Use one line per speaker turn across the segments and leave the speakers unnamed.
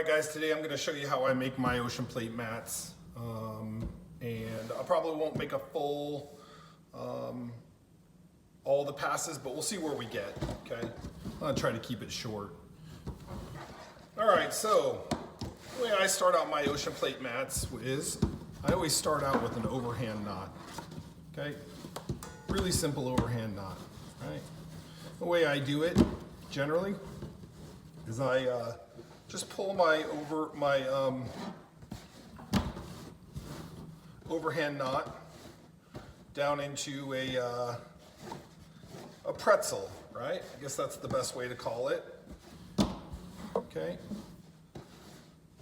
Alright guys, today I'm going to show you how I make my ocean plate mats. And I probably won't make a full, all the passes, but we'll see where we get, okay? I'm going to try to keep it short. Alright, so the way I start out my ocean plate mats is, I always start out with an overhand knot, okay? Really simple overhand knot, right? The way I do it, generally, is I just pull my overhand knot down into a pretzel, right? I guess that's the best way to call it. Okay.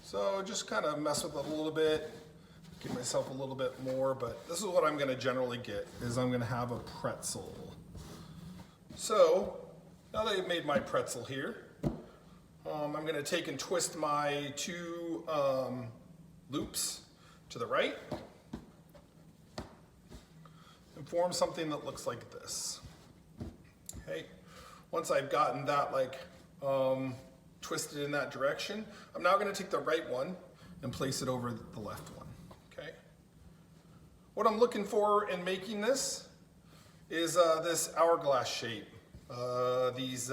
So just kind of mess with it a little bit, give myself a little bit more, but this is what I'm going to generally get, is I'm going to have a pretzel. So now that I've made my pretzel here, I'm going to take and twist my two loops to the right and form something that looks like this. Okay. Once I've gotten that twisted in that direction, I'm now going to take the right one and place it over the left one. Okay. What I'm looking for in making this is this hourglass shape. These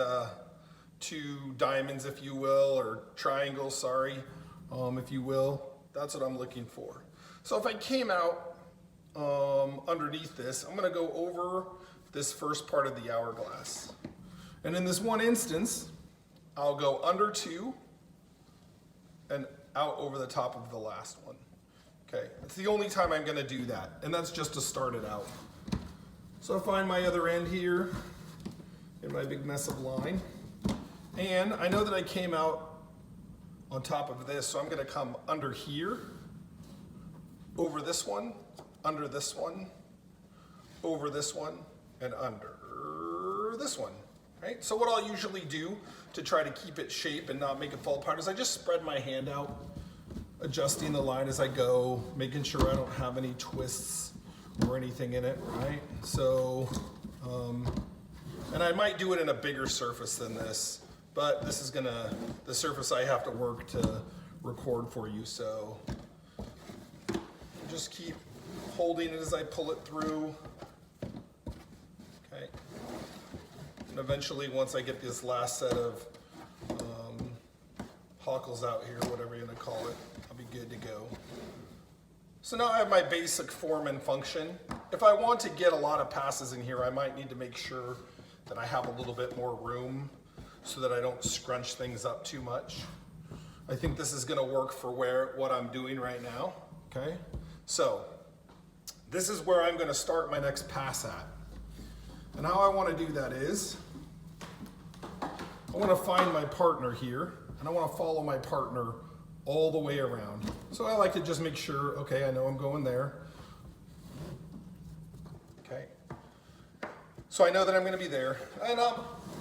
two diamonds, if you will, or triangles, sorry, if you will. That's what I'm looking for. So if I came out underneath this, I'm going to go over this first part of the hourglass. And in this one instance, I'll go under two and out over the top of the last one. Okay, that's the only time I'm going to do that, and that's just to start it out. So I'll find my other end here in my big mess of line. And I know that I came out on top of this, so I'm going to come under here, over this one, under this one, over this one, and under this one. Right? So what I'll usually do to try to keep it shape and not make it fall apart is I just spread my hand out, adjusting the line as I go, making sure I don't have any twists or anything in it, right? So, and I might do it in a bigger surface than this, but this is the surface I have to work to record for you, so just keep holding it as I pull it through. Okay. And eventually, once I get this last set of hockles out here, whatever you're gonna call it, I'll be good to go. So now I have my basic form and function. If I want to get a lot of passes in here, I might need to make sure that I have a little bit more room so that I don't scrunch things up too much. I think this is gonna work for what I'm doing right now, okay? So, this is where I'm gonna start my next pass at. And how I wanna do that is, I wanna find my partner here, and I wanna follow my partner all the way around. So I like to just make sure, okay, I know I'm going there. Okay. So I know that I'm gonna be there. And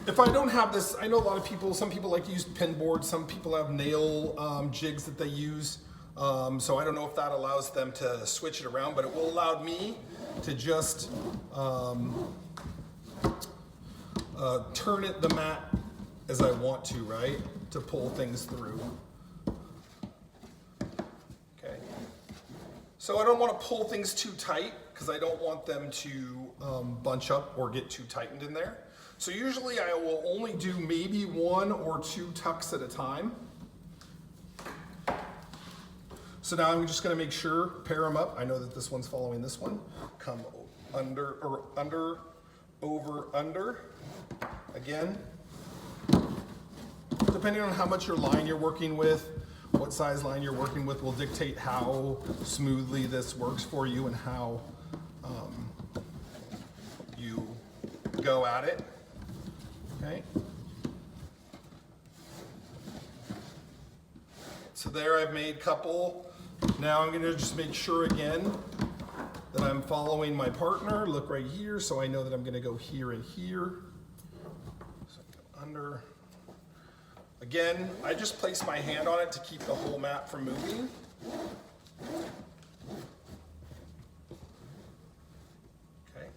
if I don't have this, I know a lot of people, some people like to use pin boards, some people have nail jigs that they use. So I don't know if that allows them to switch it around, but it will allow me to just turn the mat as I want to, right? To pull things through. Okay. So I don't want to pull things too tight because I don't want them to bunch up or get too tightened in there. So usually I will only do maybe one or two tucks at a time. So now I'm just going to make sure, pair them up. I know that this one's following this one. Come under, or under, over, under. Again. Depending on how much your line you're working with, what size line you're working with will dictate how smoothly this works for you and how you go at it. Okay. So there I've made a couple. Now I'm going to just make sure again that I'm following my partner. Look right here, so I know that I'm going to go here and here. So under. Again, I just place my hand on it to keep the whole mat from moving. Okay.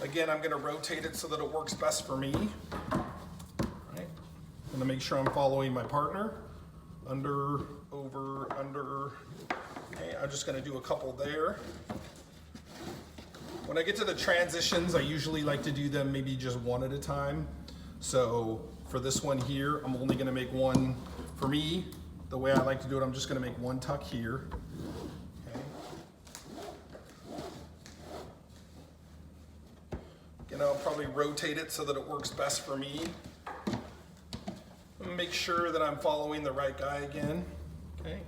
Again, I'm going to rotate it so that it works best for me. Right. I'm going to make sure I'm following my partner. under, over, under. Okay, I'm just gonna do a couple there. When I get to the transitions, I usually like to do them maybe just one at a time. So for this one here, I'm only gonna make one. For me, the way I like to do it, I'm just gonna make one tuck here. Okay. Again, I'll probably rotate it so that it works best for me. Make sure that I'm following the right guy again. Okay.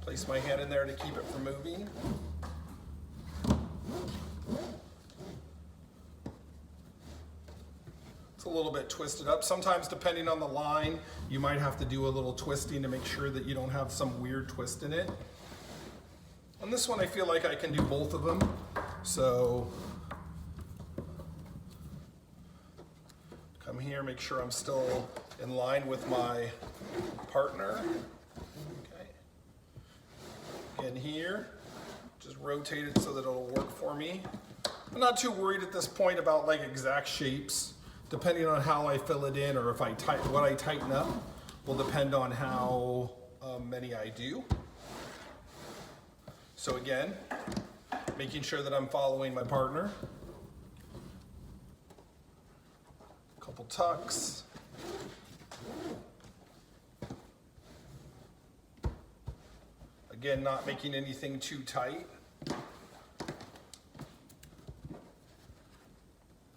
Place my hand in there to keep it from moving. It's a little bit twisted up. Sometimes, depending on the line, you might have to do a little twisting to make sure that you don't have some weird twist in it. On this one, I feel like I can do both of them. So come here, make sure I'm still in line with my partner. Okay. In here, just rotate it so that it'll work for me. I'm not too worried at this point about like exact shapes. Depending on how I fill it in, or if I what I tighten up will depend on how many I do. So again, making sure that I'm following my partner. A couple tucks. Again, not making anything too tight.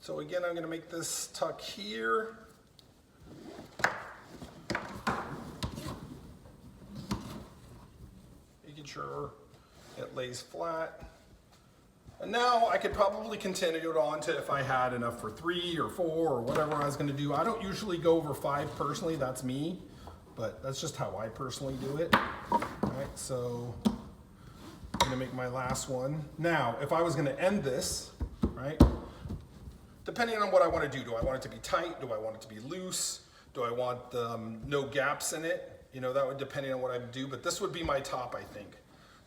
So again, I'm going to make this tuck here. Making sure it lays flat. And now I could probably continue it on to if I had enough for 3 or 4 or whatever I was going to do. I don't usually go over 5 personally, that's me, but that's just how I personally do it. All right, so I'm going to make my last one. Now, if I was going to end this, right? Depending on what I want to do. Do I want it to be tight? Do I want it to be loose? Do I want no gaps in it? You know, that would depending on what I would do, but this would be my top, I think.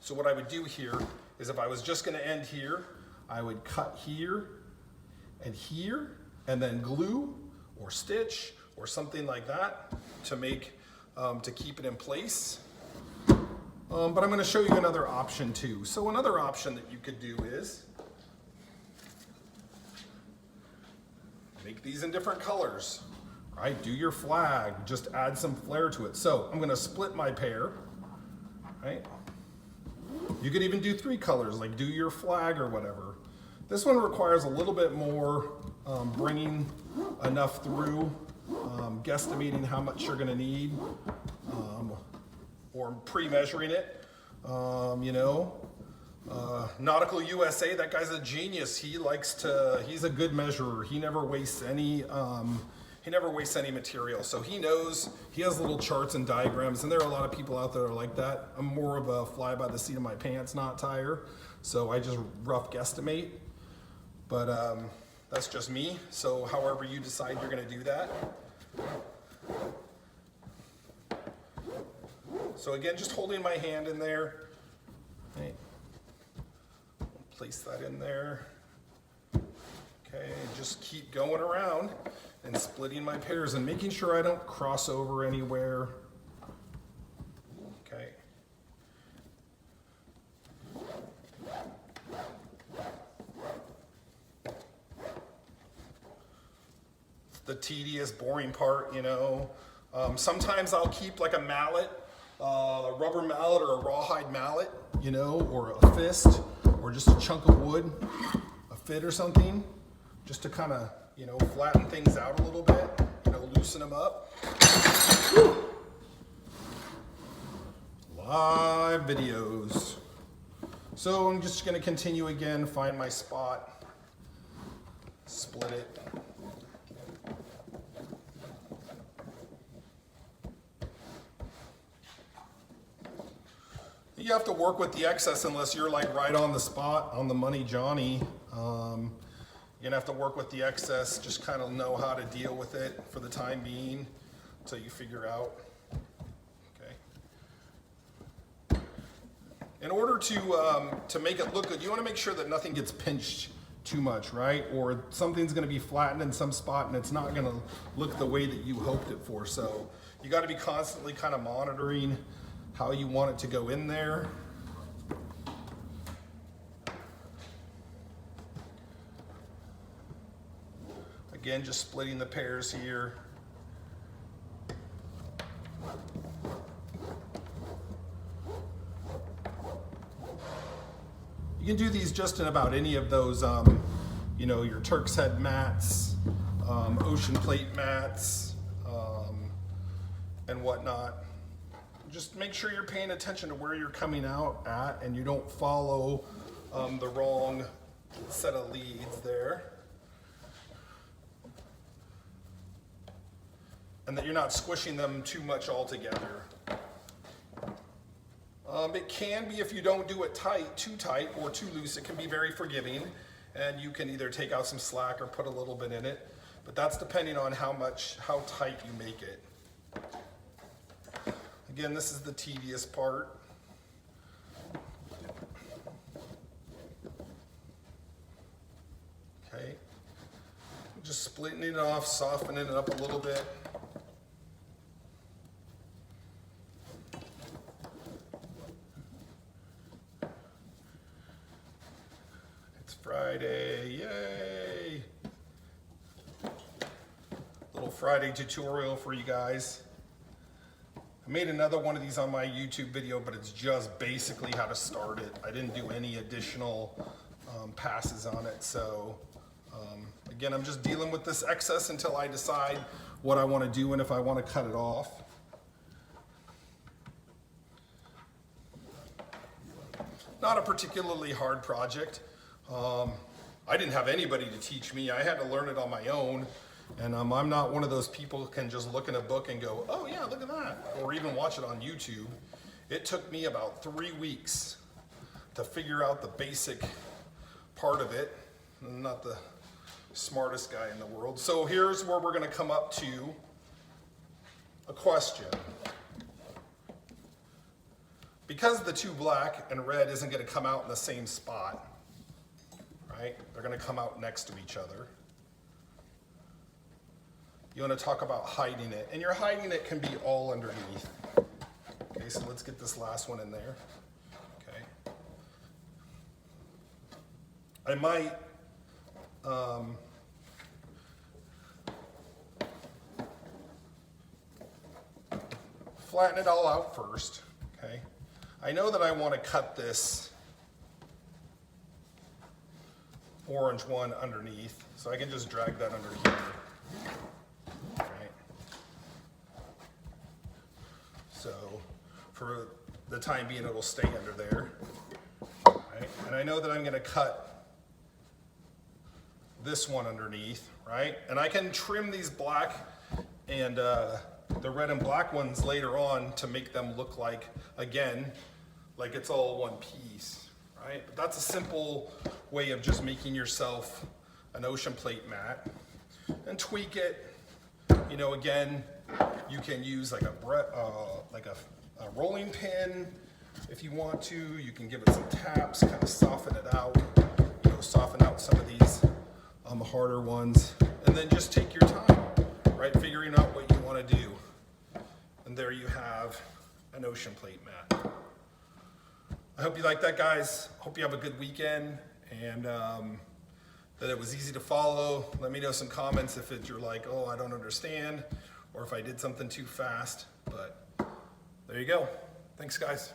So what I would do here is if I was just going to end here, I would cut here, and then glue or stitch or something like that to make, to keep it in place. But I'm going to show you another option too. So another option that you could do is make these in different colors, right? Do your flag, just add some flair to it. So I'm gonna split my pear, right? You could even do 3 colors, like do your flag or whatever. This one requires a little bit more bringing enough through, guesstimating how much you're gonna need, or pre-measuring it, you know. Nautical USA, that guy's a genius. He's a good measurer. He never wastes any material. So he knows, he has little charts and diagrams, and there are a lot of people out there that are like that. I'm more of a fly by the seat of my pants, not tire. So I just rough guesstimate, but that's just me. So however you decide you're gonna do that. So again, just holding my hand in there, right? Place that in there. Okay, just keep going around and splitting my pears and making sure I don't cross over anywhere. Okay. The tedious, boring part, you know. Sometimes I'll keep like a mallet, a rubber mallet or a rawhide mallet, you know, or a fist, or just a chunk of wood, a fit or something, just to kind of, you know, flatten things out a little bit, you know, loosen them up. Live videos. So I'm just gonna continue again, find my spot, split it. You have to work with the excess unless you're like right on the spot, on the money, Johnny. You're gonna have to work with the excess, just kind of know how to deal with it for the time being until you figure out. Okay. In order to make it look good, you want to make sure that nothing gets pinched too much, right? Or something's gonna be flattened in some spot and it's not gonna look the way that you hoped it for. So You got to be constantly kind of monitoring how you want it to go in there. Again, just splitting the pairs here. You can do these just in about any of those, you know, your Turk's Head mats, ocean plate mats, and whatnot. Just make sure you're paying attention to where you're coming out at and you don't follow the wrong set of leads there. And that you're not squishing them too much altogether. It can be, if you don't do it tight, too tight or too loose, it can be very forgiving, and you can either take out some slack or put a little bit in it, but that's depending on how tight you make it. Again, this is the tedious part. Okay, just splitting it off, softening it up a little bit. Friday, yay! Little Friday tutorial for you guys. I made another one of these on my YouTube video, but it's just basically how to start it. I didn't do any additional passes on it, so again, I'm just dealing with this excess until I decide what I want to do and if I want to cut it off. Not a particularly hard project. I didn't have anybody to teach me. I had to learn it on my own. And I'm not one of those people who can just look in a book and go, oh yeah, look at that. Or even watch it on YouTube. It took me about 3 weeks to figure out the basic part of it. I'm not the smartest guy in the world. So here's where we're gonna come up to a question. Because the two black and red isn't gonna come out in the same spot, right? They're gonna come out next to each other. You wanna talk about hiding it, and your hiding it can be all underneath. Okay, so let's get this last one in there. Okay. I might, flatten it all out first, okay? I know that I wanna cut this orange one underneath, so I can just drag that under here. Right. So for the time being, it'll stay under there. Right. And I know that I'm going to cut this one underneath, right? And I can trim these black and the red and black ones later on to make them look like, again, like it's all one piece. Right? But that's a simple way of just making yourself an ocean plate mat and tweak it. You know, again, you can use like a rolling pin if you want to. You can give it some taps, kind of soften it out. You know, soften out some of these harder ones, and then just take your time, right? Figuring out what you want to do, and there you have an ocean plate mat. I hope you like that, guys. Hope you have a good weekend, and that it was easy to follow. Let me know some comments if you're like, oh, I don't understand, or if I did something too fast. But there you go. Thanks, guys.